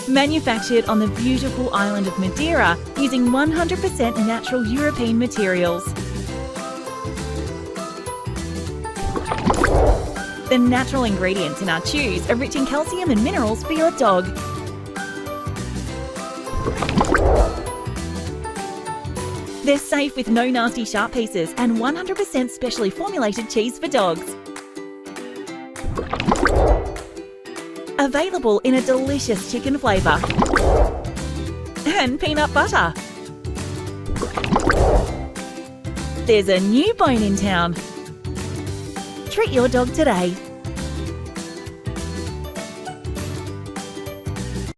Manufactured on the beautiful island of Madeira using 100% natural European materials. The natural ingredients in our chews are rich in calcium and minerals for your dog. They're safe with no nasty sharp pieces and 100% specially formulated cheese for dogs. Available in a delicious chicken flavour and peanut butter. There's a new bone in town. Treat your dog today.